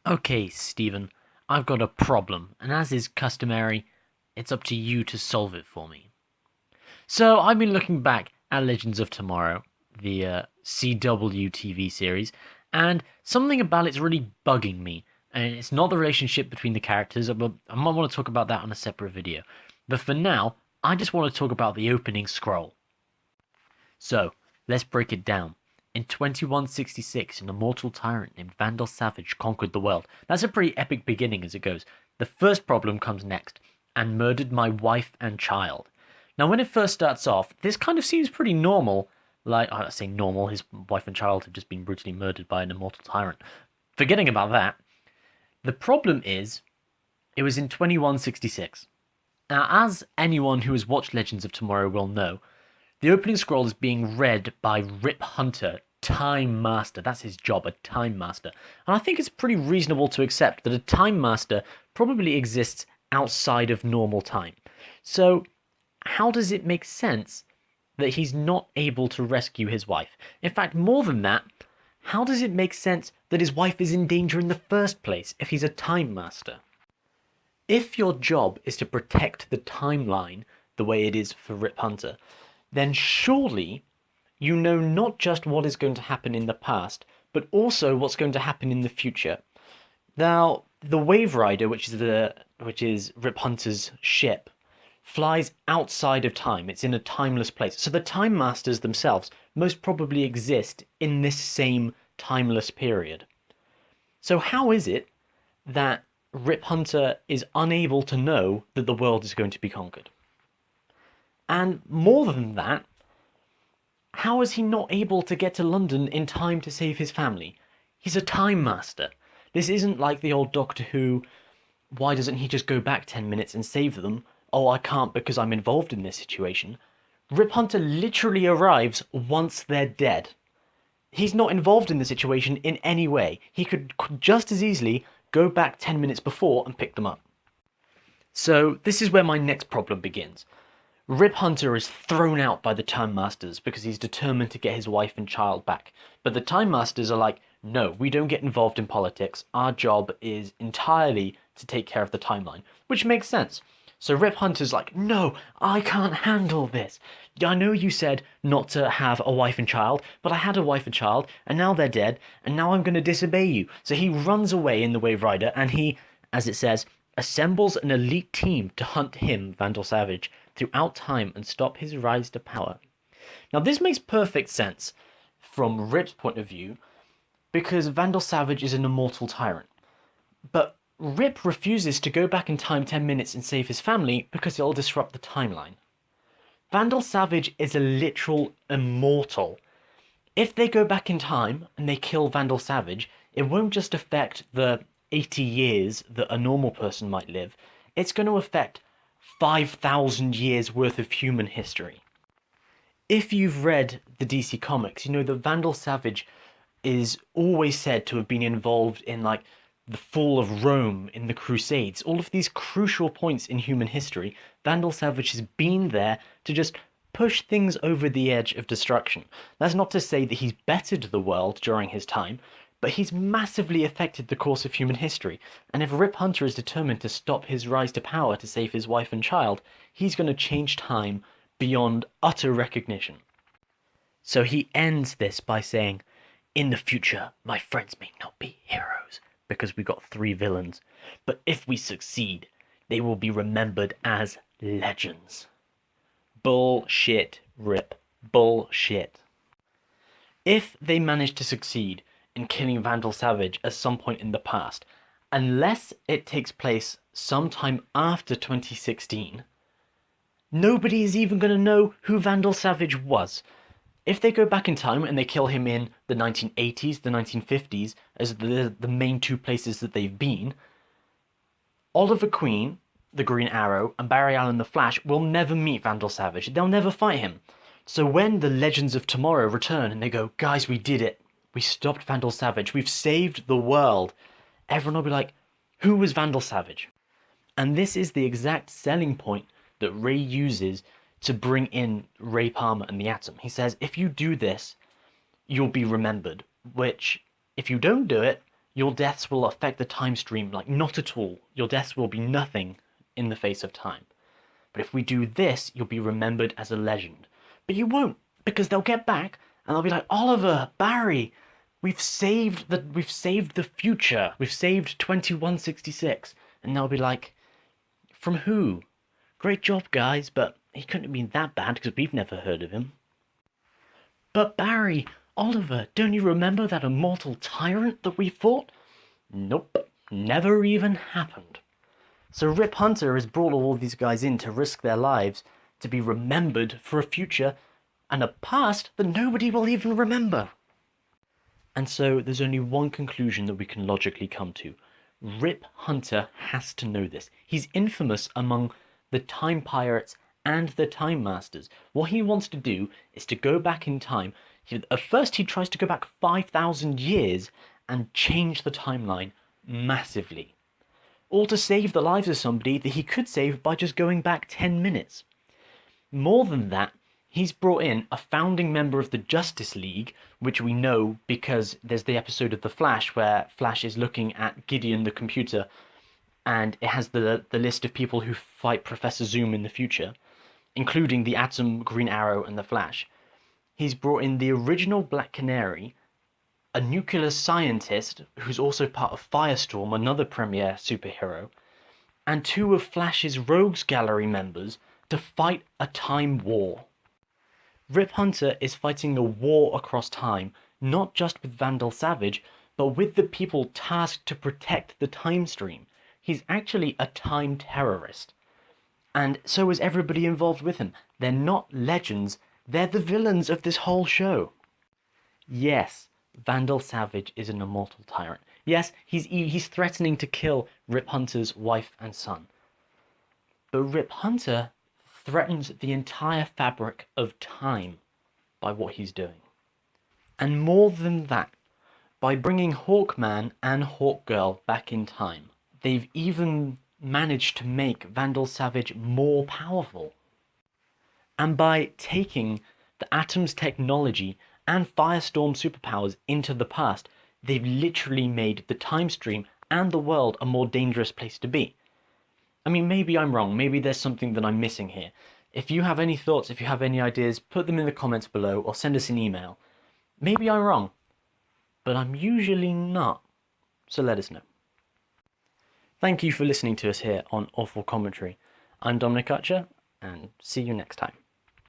Okay, Stephen, I've got a problem, and as is customary, it's up to you to solve it for me. So, I've been looking back at Legends of Tomorrow, the CW TV series, and something about it's really bugging me. And it's not the relationship between the characters, but I might want to talk about that on a separate video. But for now, I just want to talk about the opening scroll. So, let's break it down. In 2166, an immortal tyrant named Vandal Savage conquered the world. That's a pretty epic beginning as it goes. The first problem comes next, and murdered my wife and child. Now, when it first starts off, this kind of seems pretty normal. Like, I say normal, his wife and child have just been brutally murdered by an immortal tyrant. Forgetting about that, the problem is, it was in 2166. Now, as anyone who has watched Legends of Tomorrow will know, the opening scroll is being read by Rip Hunter, Time Master. That's his job, a Time Master. And I think it's pretty reasonable to accept that a Time Master probably exists outside of normal time. So, how does it make sense that he's not able to rescue his wife? In fact, more than that, how does it make sense that his wife is in danger in the first place if he's a Time Master? If your job is to protect the timeline the way it is for Rip Hunter, then surely you know not just what is going to happen in the past, but also what's going to happen in the future. Now, the Wave Rider, which is Rip Hunter's ship, flies outside of time. It's in a timeless place. So the Time Masters themselves most probably exist in this same timeless period. So how is it that Rip Hunter is unable to know that the world is going to be conquered? And more than that, how is he not able to get to London in time to save his family? He's a time master. This isn't like the old Doctor Who, why doesn't he just go back 10 minutes and save them? Oh, I can't because I'm involved in this situation. Rip Hunter literally arrives once they're dead. He's not involved in the situation in any way. He could just as easily go back 10 minutes before and pick them up. So this is where my next problem begins. Rip Hunter is thrown out by the Time Masters because he's determined to get his wife and child back. But the Time Masters are like, no, we don't get involved in politics. Our job is entirely to take care of the timeline, which makes sense. So Rip Hunter's like, no, I can't handle this. I know you said not to have a wife and child, but I had a wife and child, and now they're dead, and now I'm going to disobey you. So he runs away in the Wave Rider, and he, as it says, assembles an elite team to hunt him, Vandal Savage, throughout time and stop his rise to power. Now, this makes perfect sense from Rip's point of view, because Vandal Savage is an immortal tyrant. But Rip refuses to go back in time 10 minutes and save his family because it'll disrupt the timeline. Vandal Savage is a literal immortal. If they go back in time and they kill Vandal Savage, it won't just affect the 80 years that a normal person might live, it's going to affect 5,000 years worth of human history. If you've read the DC comics, you know that Vandal Savage is always said to have been involved in like the fall of Rome, in the Crusades, all of these crucial points in human history. Vandal Savage has been there to just push things over the edge of destruction. That's not to say that he's bettered the world during his time, but he's massively affected the course of human history. And if Rip Hunter is determined to stop his rise to power to save his wife and child, he's going to change time beyond utter recognition. So he ends this by saying, in the future, my friends may not be heroes, because we've got 3 villains, but if we succeed, they will be remembered as legends. Bullshit, Rip. Bullshit. If they manage to succeed in killing Vandal Savage at some point in the past, unless it takes place sometime after 2016, nobody is even going to know who Vandal Savage was. If they go back in time and they kill him in the 1980s, the 1950s, as the main 2 places that they've been, Oliver Queen, the Green Arrow, and Barry Allen, the Flash, will never meet Vandal Savage. They'll never fight him. So when the Legends of Tomorrow return and they go, guys, we did it. We stopped Vandal Savage. We've saved the world. Everyone will be like, who was Vandal Savage? And this is the exact selling point that Ray uses to bring in Ray Palmer and the Atom. He says, if you do this, you'll be remembered. Which, if you don't do it, your deaths will affect the time stream like not at all. Your deaths will be nothing in the face of time. But if we do this, you'll be remembered as a legend. But you won't, because they'll get back and they'll be like, Oliver, Barry, we've saved the future. We've saved 2166. And they'll be like, from who? Great job, guys, but he couldn't have been that bad because we've never heard of him. But Barry, Oliver, don't you remember that immortal tyrant that we fought? Nope, never even happened. So Rip Hunter has brought all these guys in to risk their lives to be remembered for a future and a past that nobody will even remember. And so there's only one conclusion that we can logically come to. Rip Hunter has to know this. He's infamous among the Time Pirates and the Time Masters. What he wants to do is to go back in time. At first he tries to go back 5,000 years and change the timeline massively. Or to save the lives of somebody that he could save by just going back 10 minutes. More than that, he's brought in a founding member of the Justice League, which we know because there's the episode of The Flash where Flash is looking at Gideon the computer and it has the list of people who fight Professor Zoom in the future, including the Atom, Green Arrow, and the Flash. He's brought in the original Black Canary, a nuclear scientist who's also part of Firestorm, another premier superhero, and two of Flash's Rogues Gallery members to fight a time war. Rip Hunter is fighting a war across time, not just with Vandal Savage, but with the people tasked to protect the time stream. He's actually a time terrorist. And so is everybody involved with him. They're not legends, they're the villains of this whole show. Yes, Vandal Savage is an immortal tyrant. Yes, he's threatening to kill Rip Hunter's wife and son. But Rip Hunter threatens the entire fabric of time by what he's doing. And more than that, by bringing Hawkman and Hawkgirl back in time, they've even managed to make Vandal Savage more powerful. And by taking the Atom's technology and Firestorm superpowers into the past, they've literally made the time stream and the world a more dangerous place to be. I mean, maybe I'm wrong, maybe there's something that I'm missing here. If you have any thoughts, if you have any ideas, put them in the comments below or send us an email. Maybe I'm wrong, but I'm usually not, so let us know. Thank you for listening to us here on Awful Commentary. I'm Dominic Utcher, and see you next time.